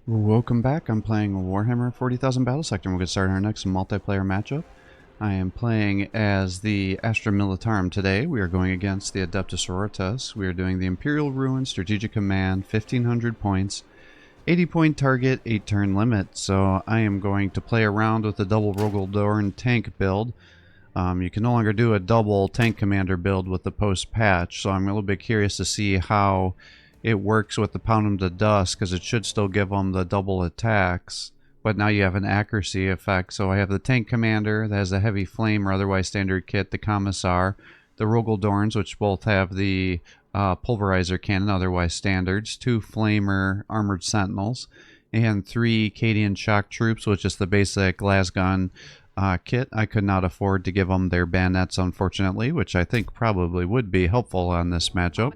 Welcome back. I'm playing Warhammer 40,000 Battlesector, and we'll get started on our next multiplayer matchup. I am playing as the Astra Militarum today. We are going against the Adepta Sororitas. We are doing the Imperial Ruin, Strategic Command, 1500 points, 80-point target, 8-turn limit. So I am going to play around with the double Rogaldorn tank build. You can no longer do a double tank commander build with the post-patch, so I'm a little bit curious to see how it works with the pound 'em to dust, because it should still give them the double attacks, but now you have an accuracy effect. So I have the tank commander that has the heavy flame or otherwise standard kit, the commissar, the Rogaldorns, which both have the pulverizer cannon, otherwise standards, 2 flamer armored sentinels, and 3 Cadian shock troops, which is the basic lasgun kit. I could not afford to give them their bayonets, unfortunately, which I think probably would be helpful on this matchup.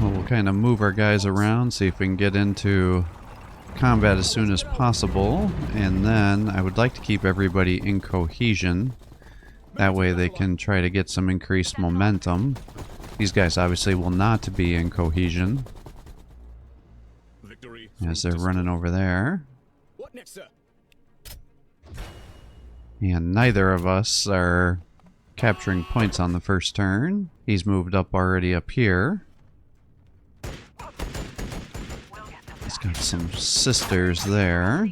Well, we'll kind of move our guys around, see if we can get into combat as soon as possible, and then I would like to keep everybody in cohesion. That way they can try to get some increased momentum. These guys obviously will not be in cohesion as they're running over there. What next, sir? And neither of us are capturing points on the first turn. He's moved up already up here. He's got some sisters there.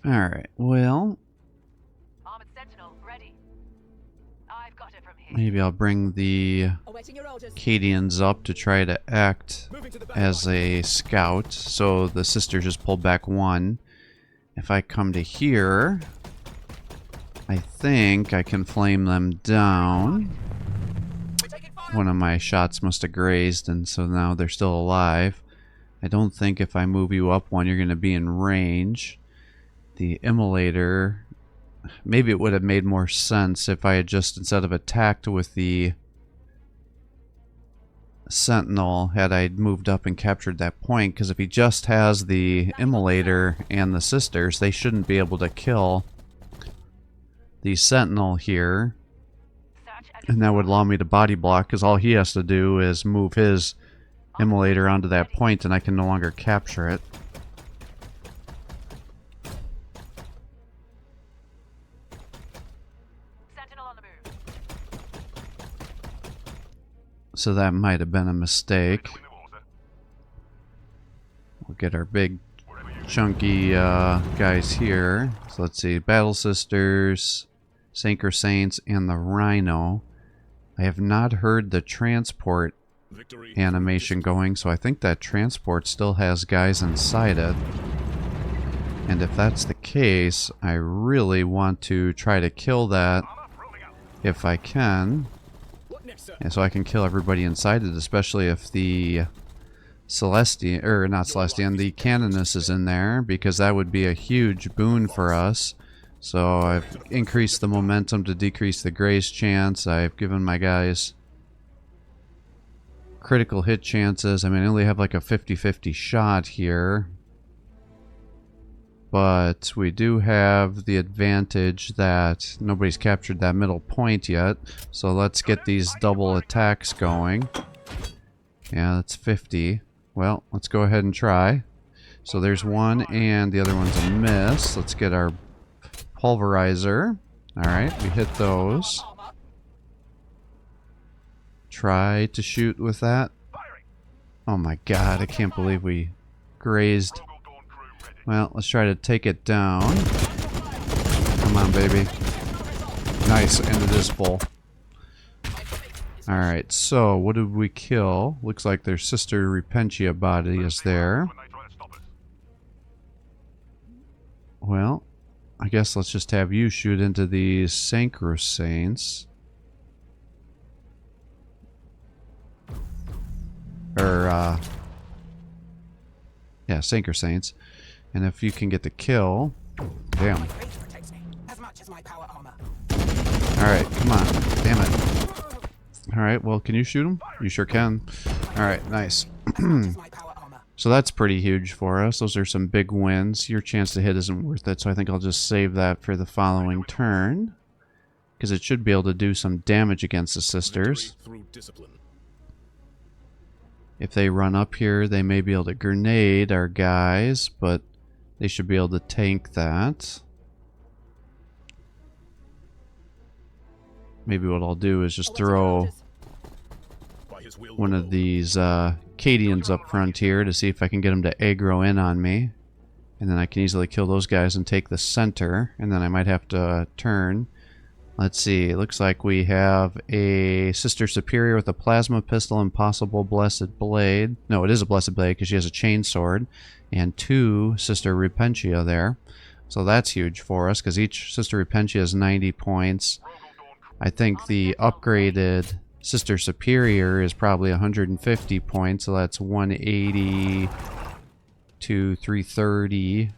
Alright, well, maybe I'll bring the Cadians up to try to act as a scout, so the sisters just pull back 1. If I come to here, I think I can flame them down. One of my shots must have grazed, and so now they're still alive. I don't think if I move you up 1, you're going to be in range. The immolator, maybe it would have made more sense if I had just, instead of attacked with the sentinel, had I moved up and captured that point, because if he just has the immolator and the sisters, they shouldn't be able to kill the sentinel here. And that would allow me to body block, because all he has to do is move his immolator onto that point, and I can no longer capture it. So that might have been a mistake. We'll get our big chunky guys here. So let's see, Battle Sisters, Synchro Saints, and the Rhino. I have not heard the transport animation going, so I think that transport still has guys inside it. And if that's the case, I really want to try to kill that if I can. And so I can kill everybody inside it, especially if the Celestian, or not Celestian, the Canoness is in there, because that would be a huge boon for us. So I've increased the momentum to decrease the graze chance. I've given my guys critical hit chances. I mean, I only have like a 50-50 shot here. But we do have the advantage that nobody's captured that middle point yet. So let's get these double attacks going. Yeah, that's 50. Well, let's go ahead and try. So there's one, and the other one's a miss. Let's get our pulverizer. Alright, we hit those. Try to shoot with that. Oh my god, I can't believe we grazed. Well, let's try to take it down. Come on, baby. Nice, and it is full. Alright, so what did we kill? Looks like their sister Repentia body is there. Well, I guess let's just have you shoot into these Synchro Saints. Or, yeah, Synchro Saints. And if you can get the kill... Damn. Alright, come on. Damn it. Alright, well, can you shoot him? You sure can. Alright, nice. So that's pretty huge for us. Those are some big wins. Your chance to hit isn't worth it, so I think I'll just save that for the following turn. because it should be able to do some damage against the sisters. If they run up here, they may be able to grenade our guys, but they should be able to tank that. Maybe what I'll do is just throw one of these Cadians up front here to see if I can get them to aggro in on me. And then I can easily kill those guys and take the center. And then I might have to turn. Let's see. It looks like we have a Sister Superior with a plasma pistol and possible blessed blade. No, it is a blessed blade because she has a chain sword. And 2 Sister Repentia there. So that's huge for us because each Sister Repentia is 90 points. I think the upgraded Sister Superior is probably 150 points, so that's 180 to 330.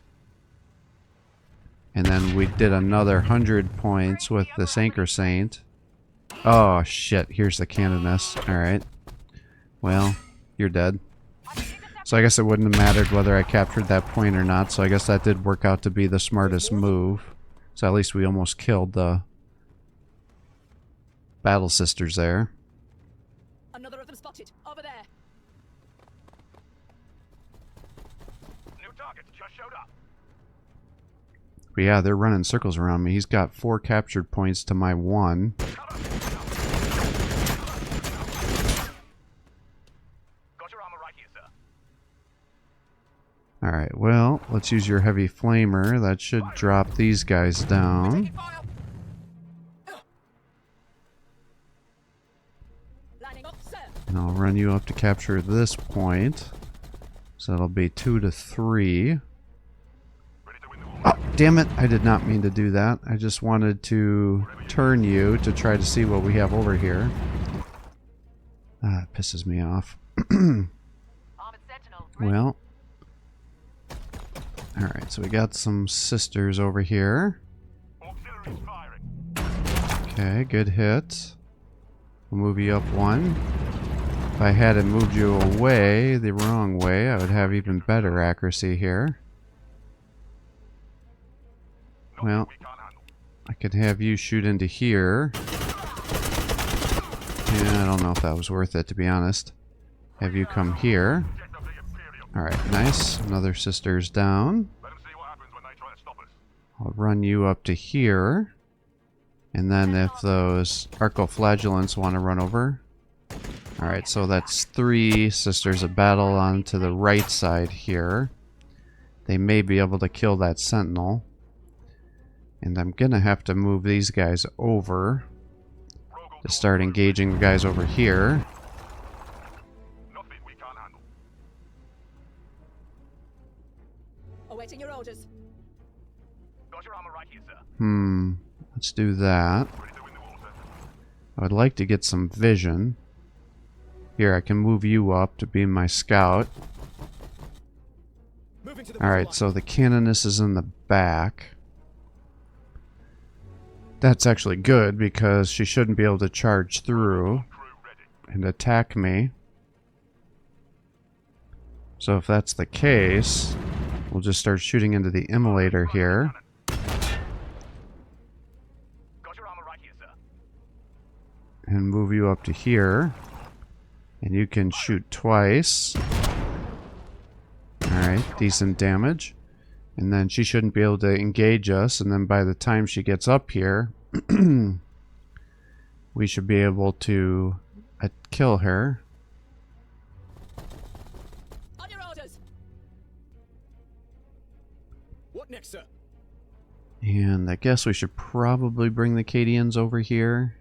And then we did another 100 points with the Anchor Saint. Oh shit, here's the Canoness. Alright. Well, you're dead. So I guess it wouldn't have mattered whether I captured that point or not, so I guess that did work out to be the smartest move. So at least we almost killed the Battle Sisters there. Another of them spotted over there. New targets just showed up. But yeah, they're running circles around me. He's got 4 captured points to my 1. Got your armor right here, sir. Alright, well, let's use your heavy flamer. That should drop these guys down. And I'll run you up to capture this point. So that'll be 2 to 3. Oh, damn it! I did not mean to do that. I just wanted to turn you to try to see what we have over here. Ah, it pisses me off. Well. Alright, so we got some sisters over here. Okay, good hit. We'll move you up 1. If I hadn't moved you away the wrong way, I would have even better accuracy here. Well, I could have you shoot into here. Yeah, I don't know if that was worth it, to be honest. Have you come here. Alright, nice. Another sister's down. I'll run you up to here. And then if those Arcoflagellants want to run over. Alright, so that's 3 sisters of battle onto the right side here. They may be able to kill that sentinel. And I'm gonna have to move these guys over to start engaging the guys over here. Awaiting your orders. Got your armor right here, sir. Let's do that. I would like to get some vision. Here, I can move you up to be my scout. Alright, so the Canoness is in the back. That's actually good because she shouldn't be able to charge through and attack me. So if that's the case, we'll just start shooting into the Immolator here. And move you up to here. And you can shoot twice. Alright, decent damage. And then she shouldn't be able to engage us. And then by the time she gets up here, we should be able to kill her. On your orders. What next, sir? And I guess we should probably bring the Cadians over here.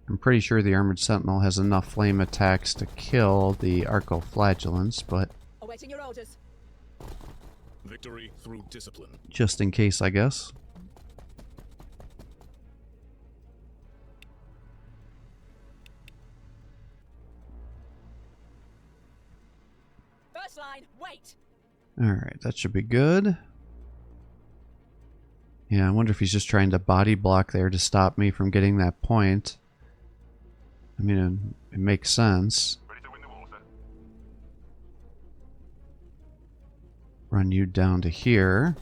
I'm pretty sure the Armored Sentinel has enough flame attacks to kill the Arcoflagellants, but Awaiting your orders. Victory through discipline. just in case, I guess. First line, wait. Alright, that should be good. Yeah, I wonder if he's just trying to body block there to stop me from getting that point. I mean, it makes sense. Ready to win the war, sir. Run you down to here.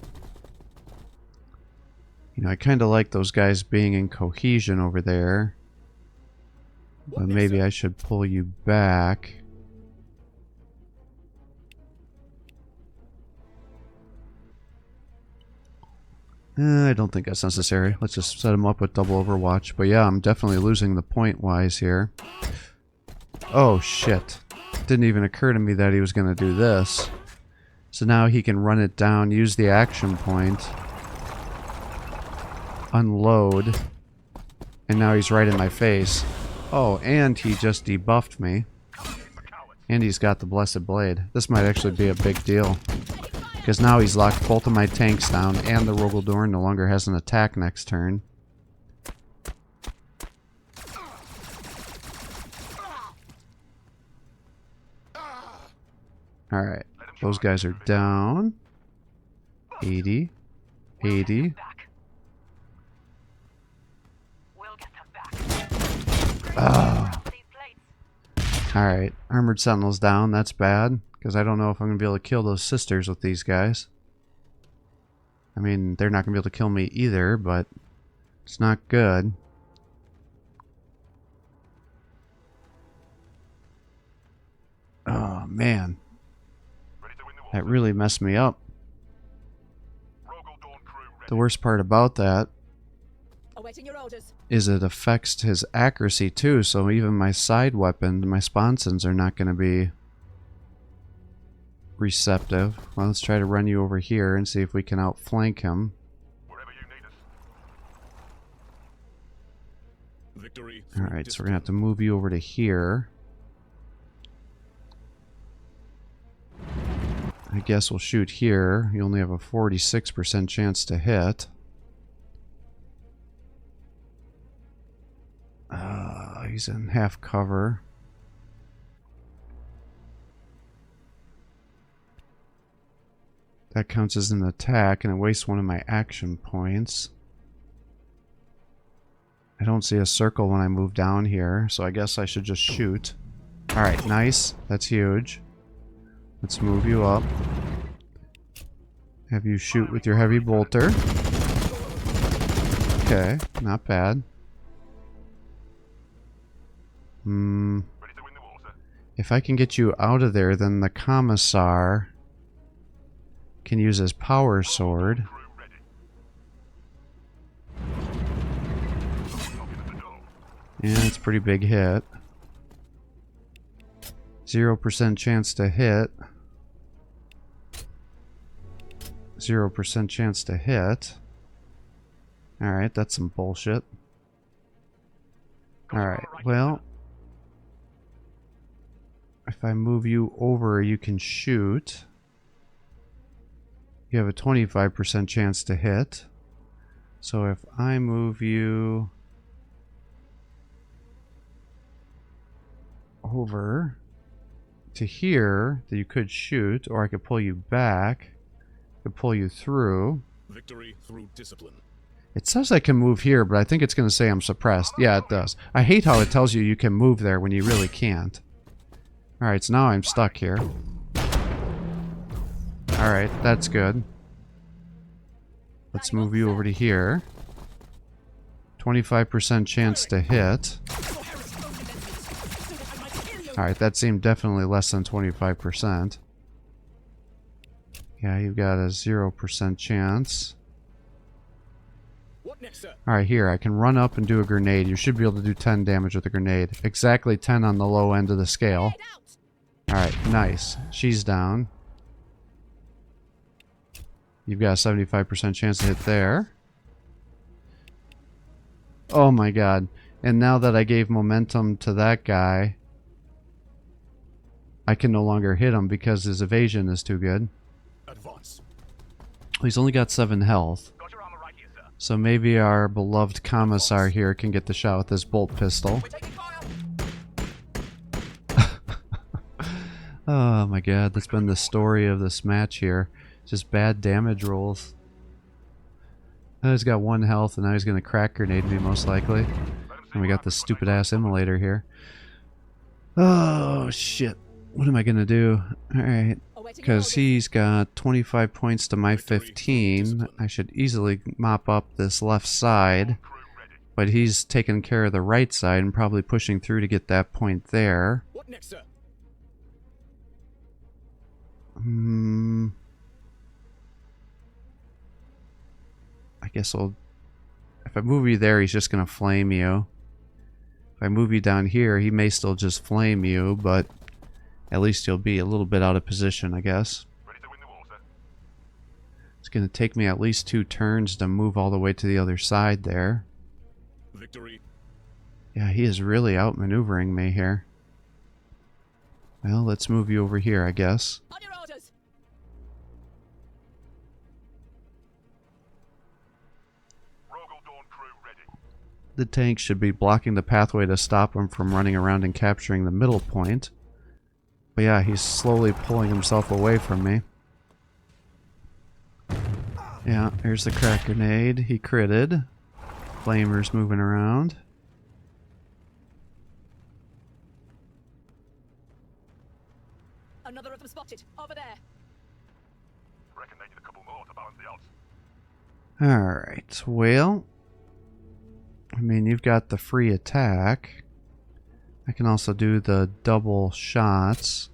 You know, I kind of like those guys being in cohesion over there. But maybe I should pull you back. I don't think that's necessary. Let's just set him up with double overwatch. But yeah, I'm definitely losing the point-wise here. Oh, shit. Didn't even occur to me that he was going to do this. So now he can run it down, use the action point, unload, and now he's right in my face. Oh, and he just debuffed me. And he's got the Blessed Blade. This might actually be a big deal. Because now he's locked both of my tanks down, and the Rogaldorn no longer has an attack next turn. Alright, those guys are down. 80. 80. Oh. Alright, Armored Sentinel's down. That's bad. Because I don't know if I'm going to be able to kill those sisters with these guys. I mean, they're not going to be able to kill me either, but it's not good. Oh, man. That really messed me up. The worst part about that Awaiting your orders. is it affects his accuracy too, so even my side weapon, my sponsons, are not going to be receptive. Well, let's try to run you over here and see if we can outflank him. Alright, so we're going to have to move you over to here. I guess we'll shoot here. You only have a 46% chance to hit. He's in half cover. That counts as an attack, and it wastes one of my action points. I don't see a circle when I move down here, so I guess I should just shoot. Alright, nice. That's huge. Let's move you up. Have you shoot with your heavy bolter. Okay, not bad. If I can get you out of there, then the Commissar can use his power sword. Yeah, it's a pretty big hit. 0% chance to hit. 0% chance to hit. Alright, that's some bullshit. Alright, well, if I move you over, you can shoot. You have a 25% chance to hit. So if I move you over to here, that you could shoot, or I could pull you back. I could pull you through. Victory through discipline. It says I can move here, but I think it's going to say I'm suppressed. Yeah, it does. I hate how it tells you you can move there when you really can't. Alright, so now I'm stuck here. Alright, that's good. Let's move you over to here. 25% chance to hit. Alright, that seemed definitely less than 25%. Yeah, you've got a 0% chance. Alright, here, I can run up and do a grenade. You should be able to do 10 damage with a grenade. Exactly 10 on the low end of the scale. Alright, nice. She's down. You've got a 75% chance to hit there. Oh my god. And now that I gave momentum to that guy, I can no longer hit him because his evasion is too good. Advance. He's only got 7 health. So maybe our beloved Commissar here can get the shot with his bolt pistol. Oh my god, that's been the story of this match here. Just bad damage rolls. Now he's got 1 health, and now he's going to crack grenade me most likely. And we got this stupid ass immolator here. Oh shit. What am I going to do? Alright. Awaiting your because orders. he's got 25 points to my 15. I should easily mop up this left side, but he's taking care of the right side and probably pushing through to get that point there. What next, sir? I guess if I move you there, he's just going to flame you. If I move you down here, he may still just flame you, but at least he'll be a little bit out of position, I guess. Ready to win the war, sir. It's going to take me at least 2 turns to move all the way to the other side there. Victory. Yeah, he is really outmaneuvering me here. Well, let's move you over here, I guess. On your orders. Rogel Dawn crew ready. The tank should be blocking the pathway to stop him from running around and capturing the middle point. But yeah, he's slowly pulling himself away from me. Yeah, here's the crack grenade. He critted. Flamer's moving around. Another of them spotted. Over there. Reckon they need a couple more to balance the odds. Alright, well, I mean, you've got the free attack. I can also do the double shots.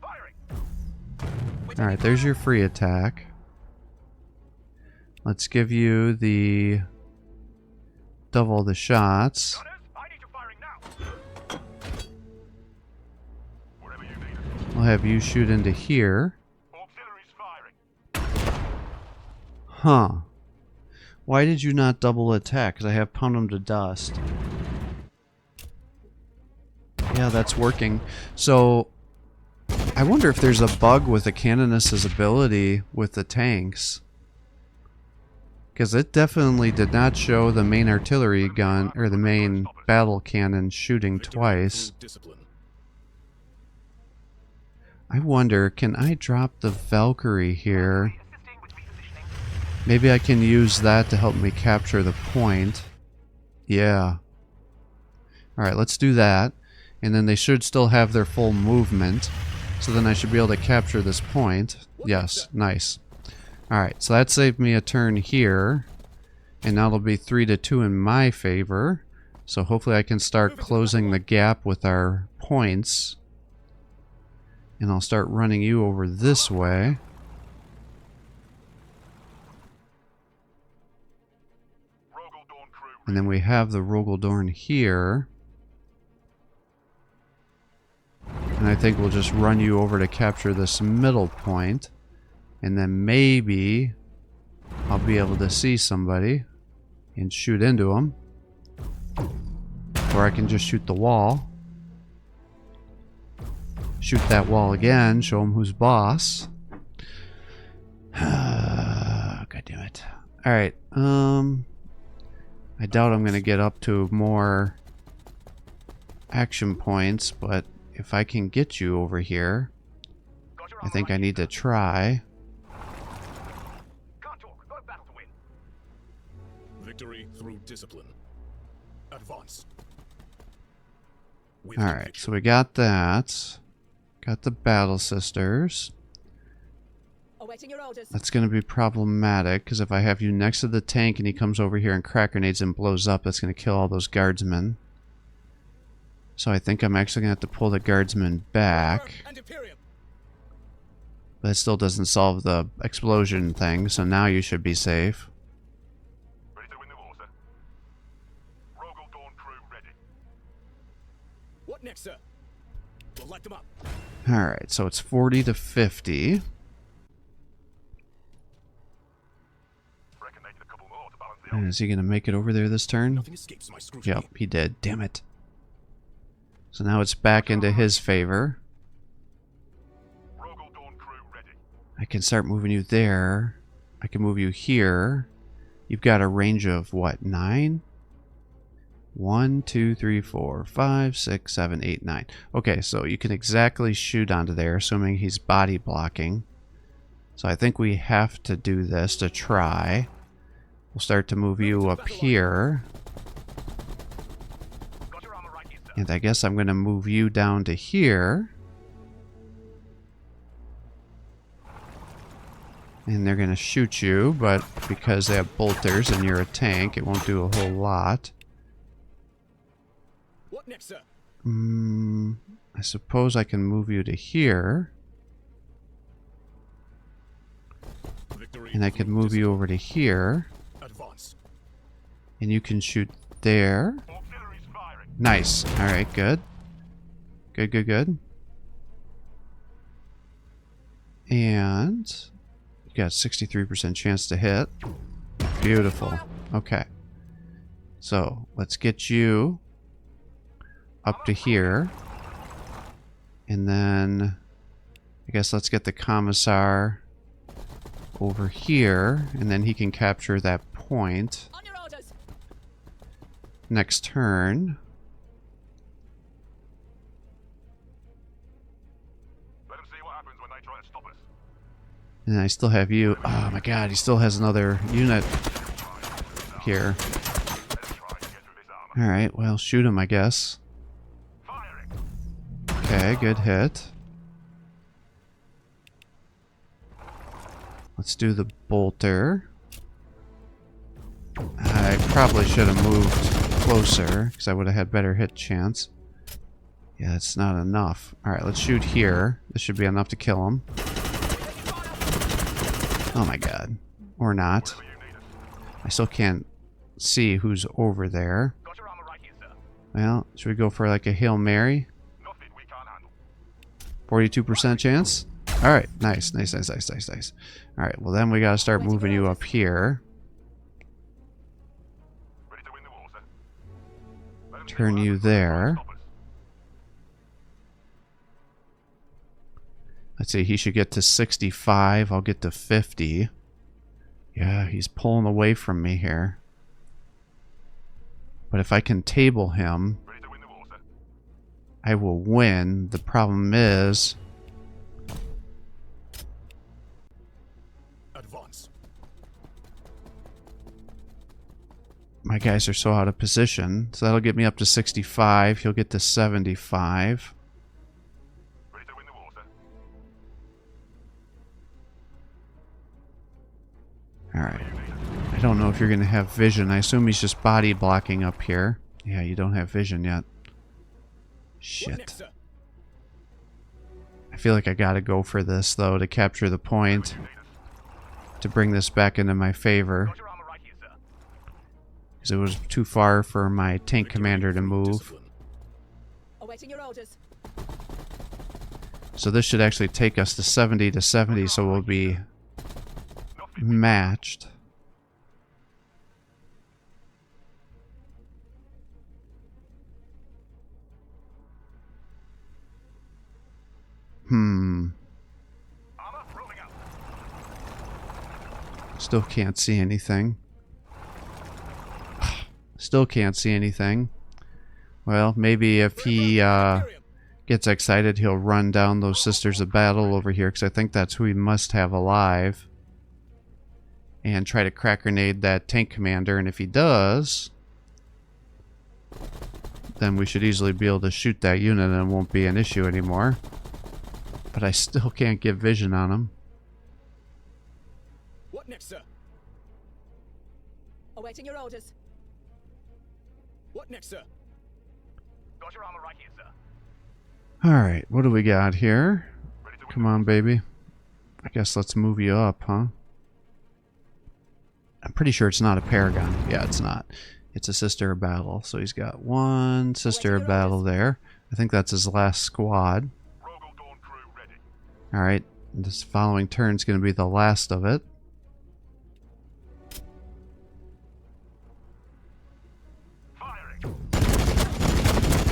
Firing! Alright, there's your free attack. Let's give you the double the shots. Gunners, I need you firing now. Wherever you need us. I'll have you shoot into here. Auxiliaries firing. Huh. Why did you not double attack? Because I have pound them to dust. Yeah, that's working. So, I wonder if there's a bug with the Canonist's ability with the tanks. Because it definitely did not show the main artillery gun, or the main battle cannon shooting Victory twice. through discipline. I wonder, can I drop the Valkyrie here? Maybe I can use that to help me capture the point. Yeah. Alright, let's do that. And then they should still have their full movement. So then I should be able to capture this point. Yes, nice. Alright, so that saved me a turn here. And now it'll be 3-2 in my favor. So hopefully I can start closing the gap with our points. And I'll start running you over this way. Rogel Dawn crew And then we have the Rogeldorn here. And I think we'll just run you over to capture this middle point. And then maybe I'll be able to see somebody and shoot into them. Or I can just shoot the wall. Shoot that wall again, show them who's boss. God damn it. Alright, I doubt I'm gonna get up to more action points, but if I can get you over here, Got your I armor think right I need to try. Can't talk. Got a battle to win. Victory through discipline. Advance. With Alright, conviction. so we got that. Got the Battle Sisters. Awaiting your orders. That's going to be problematic, because if I have you next to the tank and he comes over here and crack grenades and blows up, that's going to kill all those guardsmen. So I think I'm actually going to have to pull the guardsmen back. And Imperium. But it still doesn't solve the explosion thing, so now you should be safe. Ready to win the war, sir. Rogel Dawn crew ready. What next, sir? We'll light them up. Alright, so it's 40-50. Reckon they need a couple more to balance the And odds. is he going to make it over there this turn? Nothing escapes my scrutiny. Yep, he did. Damn it. So now it's back into his favor. Rogel Dawn crew ready. I can start moving you there. I can move you here. You've got a range of, what, 9? 1, 2, 3, 4, 5, 6, 7, 8, 9. Okay, so you can exactly shoot onto there, assuming he's body blocking. So I think we have to do this to try. We'll start to move you up here. Got your armor right here, sir. And I guess I'm going to move you down to here. And they're going to shoot you, but because they have bolters and you're a tank, it won't do a whole lot. What next, sir? I suppose I can move you to here. Victory And I could through move you over to here. advance. And you can shoot there. Auxiliaries firing. Nice. Alright, good. Good, good, good. And you got a 63% chance to hit. Beautiful. Okay. So, let's get you up to here. And then I guess let's get the commissar over here, and then he can capture that point On your orders. next turn. Let them see what happens when they try to stop us. And I still have you. Oh my god, he still has another unit here. Let them try to get through this armor. Alright, well, shoot him, I guess. Firing. Okay, good hit. Let's do the bolter. I probably should have moved closer, because I would have had better hit chance. Yeah, it's not enough. Alright, let's shoot here. This should be enough to kill him. Oh my god. Or not. Wherever you need us. I still can't see who's over there. Got your armor right here, sir. Well, should we go for like a Hail Mary? Nothing we can't handle. 42% chance? Alright, nice, nice, nice, nice, nice, nice. Alright, well then we gotta start moving you up here. Ready to win the war, sir. Let them see Turn what you happens when they try to there. stop us. Let's see, he should get to 65. I'll get to 50. Yeah, he's pulling away from me here. But if I can table him, Ready to win the war, sir. I will win. The problem is, Advance. my guys are so out of position. So that'll get me up to 65. He'll get to 75. Ready to win the war, sir. Alright. I don't know if you're going to have vision. I assume he's just body blocking up here. Yeah, you don't have vision yet. What Shit. next, sir? I feel like I gotta go for this, though, to capture the point. You need us. To bring this back into my favor. Got your armor right here, sir. Because it was too far for my tank commander to move. Discipline. Awaiting your orders. So this should actually take us to 70 to 70, so we'll be matched. Armor rolling out. Still can't see anything. Still can't see anything. Well, maybe if he gets excited, he'll run down those Sisters of Battle over here, because I think that's who we must have alive. And try to crack grenade that tank commander, and if he does, then we should easily be able to shoot that unit and it won't be an issue anymore. But I still can't get vision on him. What next, sir? Awaiting your orders. What next, sir? Got your armor right here, sir. Alright, what do we got here? Ready to win. Come on, baby. I guess let's move you up, huh? I'm pretty sure it's not a Paragon. Yeah, it's not. It's a Sister of Battle. So he's got one Sister of Battle there. I think that's his last squad. Rogel Dawn crew ready. Alright, this following turn is going to be the last of it. Firing.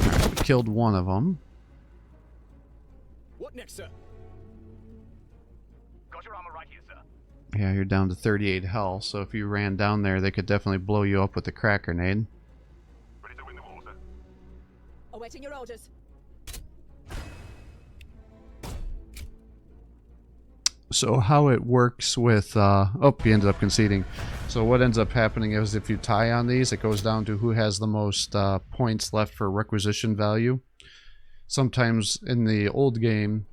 Alright, we killed one of them. What next, sir? Got your armor right here, sir. Yeah, you're down to 38 health, so if you ran down there, they could definitely blow you up with the crack grenade. Ready to win the war, sir. Awaiting your orders. So how it works with, oh, he ended up conceding. So what ends up happening is if you tie on these, it goes down to who has the most points left for requisition value. Sometimes in the old game,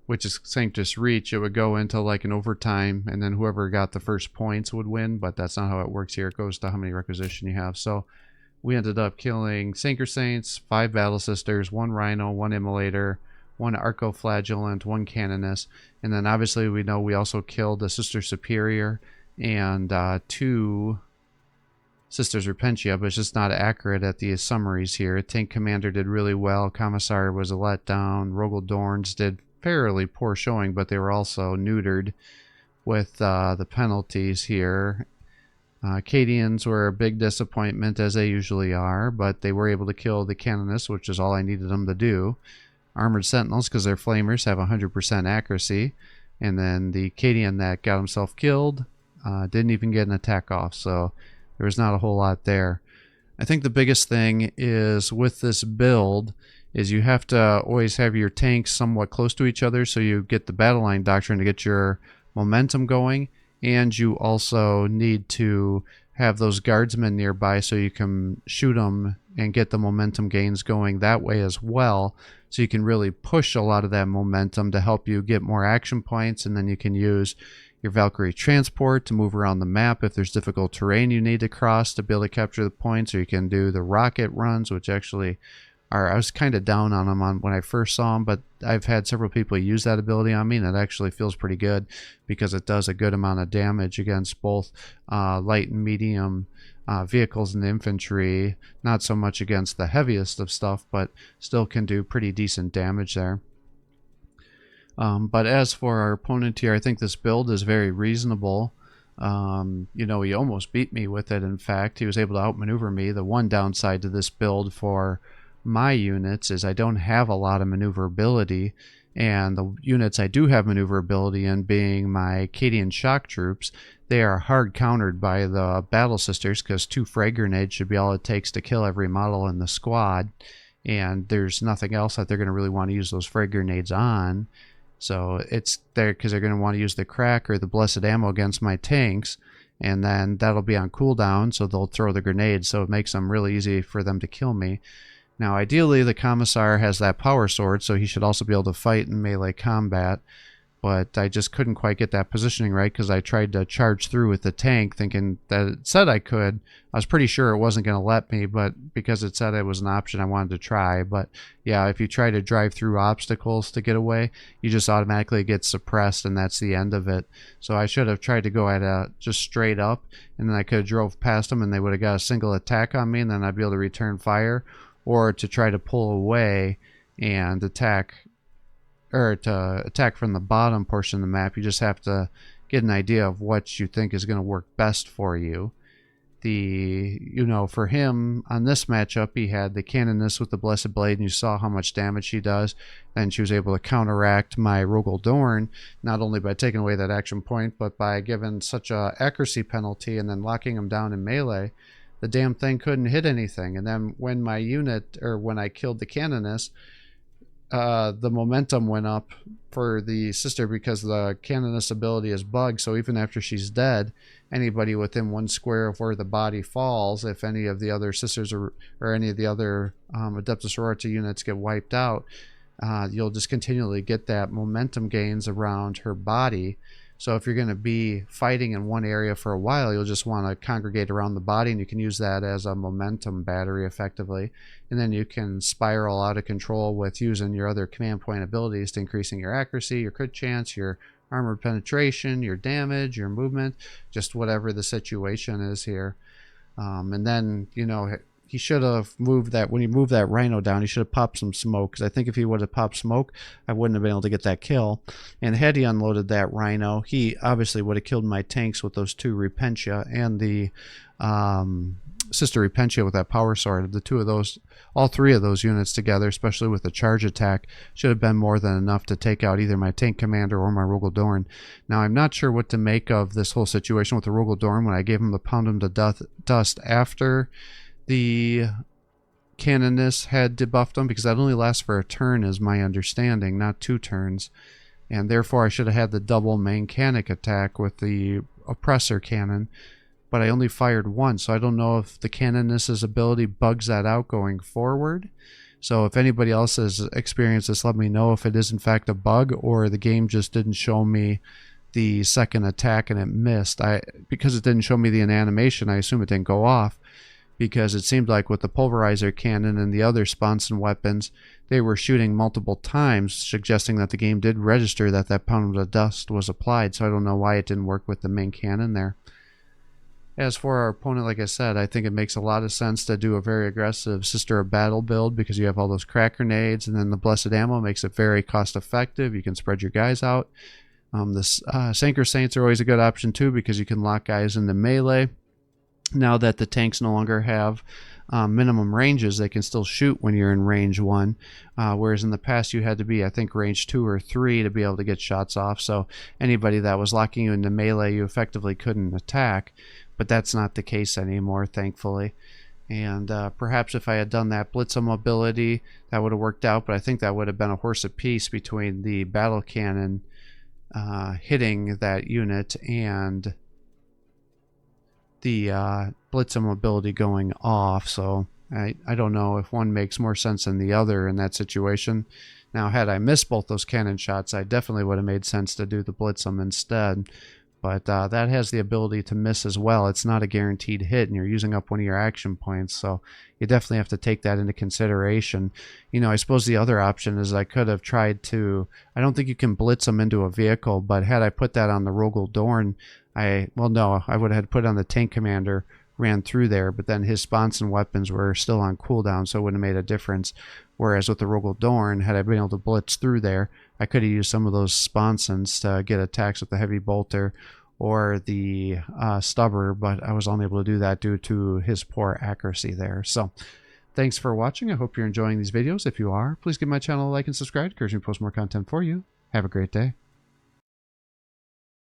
which is Sanctus Reach, it would go into like an overtime, and then whoever got the first points would win, but that's not how it works here. It goes to how many requisition you have. So we ended up killing Sanker Saints, 5 Battle Sisters, 1 Rhino, 1 Immolator, 1 Arcoflagellant, 1 Canoness, and then obviously we know we also killed the Sister Superior and 2 Sisters Repentia, but it's just not accurate at the summaries here. Tank Commander did really well. Commissar was a letdown. Rogel Dorns did fairly poor showing, but they were also neutered with the penalties here. Cadians were a big disappointment, as they usually are, but they were able to kill the Canoness, which is all I needed them to do. Armored Sentinels, because their Flamers have 100% accuracy. And then the Cadian that got himself killed didn't even get an attack off, so there was not a whole lot there. I think the biggest thing is with this build is you have to always have your tanks somewhat close to each other so you get the battle line doctrine to get your momentum going, and you also need to have those guardsmen nearby so you can shoot them and get the momentum gains going that way as well, so you can really push a lot of that momentum to help you get more action points, and then you can use your Valkyrie transport to move around the map if there's difficult terrain you need to cross to be able to capture the points, or you can do the rocket runs, which actually are, I was kind of down on them when I first saw them, but I've had several people use that ability on me, and it actually feels pretty good because it does a good amount of damage against both light and medium vehicles and infantry, not so much against the heaviest of stuff, but still can do pretty decent damage there. But as for our opponent here, I think this build is very reasonable. You know, he almost beat me with it. In fact, he was able to outmaneuver me. The one downside to this build for my units is I don't have a lot of maneuverability, and the units I do have maneuverability in, being my Cadian shock troops, they are hard countered by the Battle Sisters, because 2 frag grenades should be all it takes to kill every model in the squad, and there's nothing else that they're going to really want to use those frag grenades on. So it's there because they're going to want to use the crack or the blessed ammo against my tanks, and then that'll be on cooldown, so they'll throw the grenades, so it makes them really easy for them to kill me. Now ideally the Commissar has that power sword, so he should also be able to fight in melee combat, but I just couldn't quite get that positioning right because I tried to charge through with the tank thinking that it said I could. I was pretty sure it wasn't going to let me, but because it said it was an option, I wanted to try. But yeah, if you try to drive through obstacles to get away, you just automatically get suppressed, and that's the end of it. So I should have tried to go at just straight up, and then I could have drove past them and they would have got a single attack on me, and then I'd be able to return fire, or to try to pull away and attack, or to attack from the bottom portion of the map. You just have to get an idea of what you think is going to work best for you. You know, for him on this matchup, he had the Canoness with the Blessed Blade, and you saw how much damage she does. Then she was able to counteract my Rogel Dorn, not only by taking away that action point, but by giving such a accuracy penalty and then locking him down in melee. The damn thing couldn't hit anything. And then when my unit, or when I killed the Canoness, the momentum went up for the sister because the Canoness ability is bugged, so even after she's dead, anybody within 1 square of where the body falls, if any of the other sisters or any of the other Adepta Sororita units get wiped out, you'll just continually get that momentum gains around her body. So if you're going to be fighting in one area for a while, you'll just want to congregate around the body, and you can use that as a momentum battery effectively. And then you can spiral out of control with using your other command point abilities to increasing your accuracy, your crit chance, your armor penetration, your damage, your movement, just whatever the situation is here. And then, you know, he should have moved that, when he moved that Rhino down, he should have popped some smoke, because I think if he would have popped smoke, I wouldn't have been able to get that kill. And had he unloaded that Rhino, he obviously would have killed my tanks with those 2 Repentia and the Sister Repentia with that power sword. The 2 of those, all 3 of those units together, especially with the charge attack, should have been more than enough to take out either my tank commander or my Rogel Dorn. Now I'm not sure what to make of this whole situation with the Rogel Dorn when I gave him the pound him to dust after the Canoness had debuffed him, because that only lasts for a turn is my understanding, not 2 turns, and therefore I should have had the double mechanic attack with the Oppressor Cannon, but I only fired 1, so I don't know if the Canoness's ability bugs that out going forward. So if anybody else has experienced this, let me know if it is in fact a bug or the game just didn't show me the second attack and it missed. Because it didn't show me the animation, I assume it didn't go off, because it seemed like with the pulverizer cannon and the other sponson weapons, they were shooting multiple times, suggesting that the game did register that that pound of dust was applied. So I don't know why it didn't work with the main cannon there. As for our opponent, like I said, I think it makes a lot of sense to do a very aggressive Sister of Battle build, because you have all those crack grenades, and then the Blessed Ammo makes it very cost effective. You can spread your guys out. The Sanker Saints are always a good option too, because you can lock guys into melee. Now that the tanks no longer have minimum ranges, they can still shoot when you're in range 1, whereas in the past you had to be, I think, range 2 or 3 to be able to get shots off. So anybody that was locking you into melee, you effectively couldn't attack. But that's not the case anymore, thankfully. And perhaps if I had done that Blitzum ability, that would have worked out, but I think that would have been a horse apiece between the battle cannon hitting that unit and the Blitzum ability going off. So I don't know if one makes more sense than the other in that situation. Now, had I missed both those cannon shots, I definitely would have made sense to do the Blitzum instead. But that has the ability to miss as well. It's not a guaranteed hit, and you're using up one of your action points, so you definitely have to take that into consideration. You know, I suppose the other option is I could have tried to... I don't think you can blitz them into a vehicle, but had I put that on the Rogel Dorn, well, no, I would have put it on the tank commander, ran through there, but then his sponson weapons were still on cooldown, so it wouldn't have made a difference. Whereas with the Rogel Dorn, had I been able to blitz through there, I could have used some of those sponsons to get attacks with the Heavy Bolter or the Stubber, but I was unable to do that due to his poor accuracy there. So thanks for watching. I hope you're enjoying these videos. If you are, please give my channel a like and subscribe. It encourages me to post more content for you. Have a great day.